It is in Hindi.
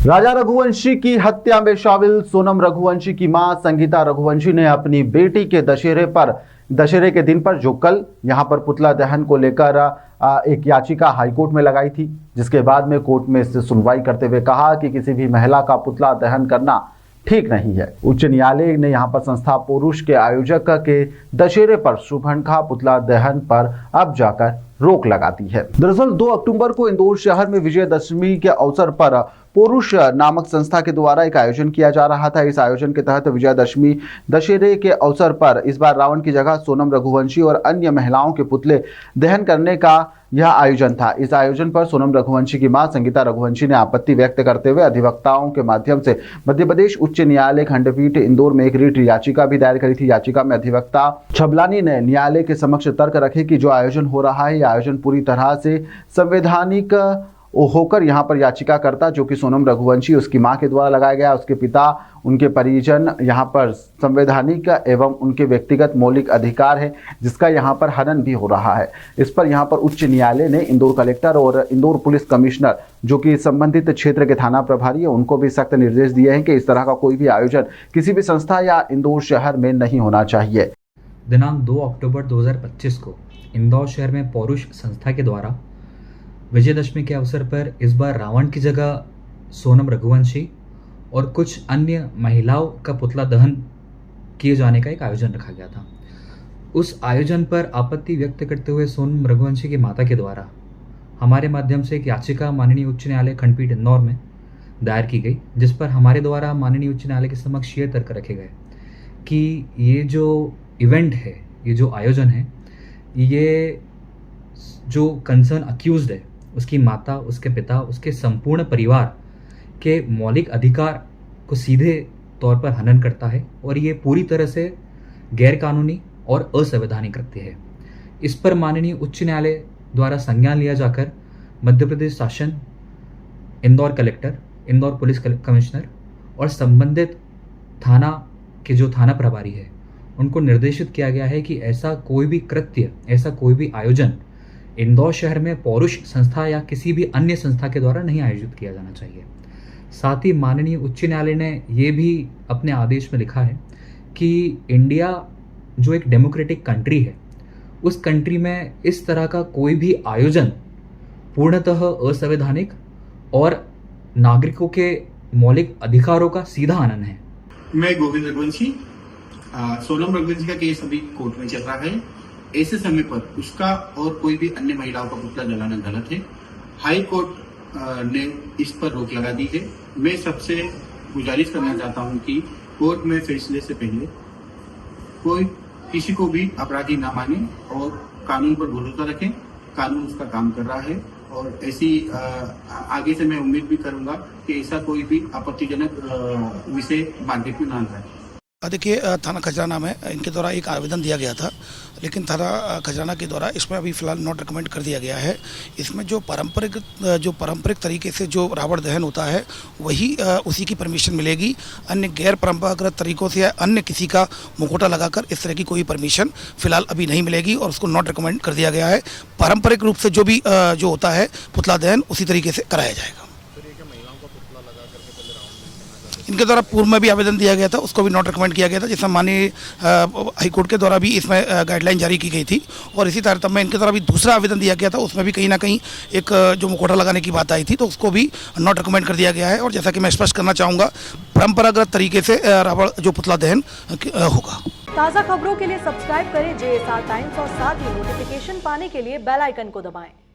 राजा रघुवंशी की हत्या में शामिल सोनम रघुवंशी की मां संगीता रघुवंशी ने अपनी बेटी के दशहरे के दिन पर जो कल यहां पर पुतला दहन को लेकर एक याचिका हाईकोर्ट में लगाई थी, जिसके बाद में कोर्ट में इससे सुनवाई करते हुए कहा कि किसी भी महिला का पुतला दहन करना ठीक नहीं है। उच्च न्यायालय ने यहां पर संस्था पुरुष के आयोजक के दशहरे पर शुभंखा पुतला दहन पर अब जाकर रोक लगा दी है। दरअसल 2 अक्टूबर को इंदौर शहर में विजयदशमी के अवसर पर पुरुष नामक संस्था के द्वारा एक आयोजन किया जा रहा था। इस आयोजन के तहत विजयदशमी दशहरे के अवसर पर इस बार रावण की जगह सोनम रघुवंशी और अन्य महिलाओं के पुतले दहन करने का यह आयोजन था। इस आयोजन पर सोनम रघुवंशी की मां संगीता रघुवंशी ने आपत्ति व्यक्त करते हुए अधिवक्ताओं के माध्यम से मध्य प्रदेश उच्च न्यायालय खंडपीठ इंदौर में एक रिट याचिका भी दायर करी थी। याचिका में अधिवक्ता छबलानी ने न्यायालय के समक्ष तर्क रखे कि जो आयोजन हो रहा है, यह आयोजन पूरी तरह से संवैधानिक होकर यहाँ पर याचिकाकर्ता जो कि सोनम रघुवंशी उसकी मां के द्वारा लगाया गया, उसके पिता, उनके परिजन यहाँ पर संवैधानिक एवं उनके व्यक्तिगत मौलिक अधिकार है, जिसका यहाँ पर हनन भी हो रहा है। इस पर यहाँ पर उच्च न्यायालय ने इंदौर कलेक्टर और इंदौर पुलिस कमिश्नर जो कि संबंधित क्षेत्र के थाना प्रभारी है, उनको भी सख्त निर्देश दिए हैं कि इस तरह का कोई भी आयोजन किसी भी संस्था या इंदौर शहर में नहीं होना चाहिए। दिनांक 2 अक्टूबर 2025 को इंदौर शहर में पौरुष संस्था के द्वारा विजयदशमी के अवसर पर इस बार रावण की जगह सोनम रघुवंशी और कुछ अन्य महिलाओं का पुतला दहन किए जाने का एक आयोजन रखा गया था। उस आयोजन पर आपत्ति व्यक्त करते हुए सोनम रघुवंशी की माता के द्वारा हमारे माध्यम से एक याचिका माननीय उच्च न्यायालय खंडपीठ इंदौर में दायर की गई, जिस पर हमारे द्वारा माननीय उच्च न्यायालय के समक्ष ये तर्क रखे गए कि ये जो इवेंट है, ये जो आयोजन है, ये जो कंसर्न अक्यूज्ड है उसकी माता, उसके पिता, उसके संपूर्ण परिवार के मौलिक अधिकार को सीधे तौर पर हनन करता है और ये पूरी तरह से गैरकानूनी और असंवैधानिक कृत्य है। इस पर माननीय उच्च न्यायालय द्वारा संज्ञान लिया जाकर मध्य प्रदेश शासन, Indore collector, Indore police commissioner और संबंधित थाना के जो थाना प्रभारी है उनको निर्देशित किया गया है कि ऐसा कोई भी कृत्य, ऐसा कोई भी आयोजन इंदौर शहर में पौरुष संस्था या किसी भी अन्य संस्था के द्वारा नहीं आयोजित किया जाना चाहिए। साथ ही माननीय उच्च न्यायालय ने ये भी अपने आदेश में लिखा है कि इंडिया जो एक डेमोक्रेटिक कंट्री है, उस कंट्री में इस तरह का कोई भी आयोजन पूर्णतः असंवैधानिक और नागरिकों के मौलिक अधिकारों का सीधा हनन है। मैं गोविंद रघुवंशी, सोनम रघुवंशी का केस अभी कोर्ट में चल रहा है। ऐसे समय पर उसका और कोई भी अन्य महिलाओं का पुतला जलाना गलत है। हाई कोर्ट ने इस पर रोक लगा दी है। मैं सबसे गुजारिश करना चाहता हूं कि कोर्ट में फैसले से पहले कोई किसी को भी अपराधी ना माने और कानून पर भरोसा रखें। कानून उसका काम कर रहा है और ऐसी आगे से मैं उम्मीद भी करूंगा कि ऐसा कोई भी आपत्तिजनक विषय मार्केट में ना लाए। देखिए, थाना खजराना में इनके द्वारा एक आवेदन दिया गया था, लेकिन थाना खजराना के द्वारा इसमें अभी फिलहाल नॉट रिकमेंड कर दिया गया है। इसमें जो पारंपरिक तरीके से जो रावण दहन होता है वही उसी की परमिशन मिलेगी। अन्य गैर परंपरागत तरीकों से या अन्य किसी का मुखौटा लगाकर इस तरह की कोई परमिशन फिलहाल अभी नहीं मिलेगी और उसको नॉट रिकमेंड कर दिया गया है। पारंपरिक रूप से जो भी जो होता है पुतला दहन उसी तरीके से कराया जाएगा। इनके द्वारा पूर्व में भी आवेदन दिया गया था, उसको भी नॉट रिकमेंड किया गया था, जिसमें माननीय हाईकोर्ट के द्वारा भी इसमें गाइडलाइन जारी की गई थी। और इसी तारतम्य में इनके द्वारा भी दूसरा आवेदन दिया गया था, उसमें भी कहीं ना कहीं एक जो मुखौटा लगाने की बात आई थी, तो उसको भी नॉट रिकमेंड कर दिया गया है। और जैसा कि मैं स्पष्ट करना चाहूँगा, परंपरागत तरीके से रावण जो पुतला दहन होगा। ताज़ा खबरों के लिए सब्सक्राइब करें JSR टाइम्स और साथ ही नोटिफिकेशन पाने के लिए बेल आइकन को दबाएं।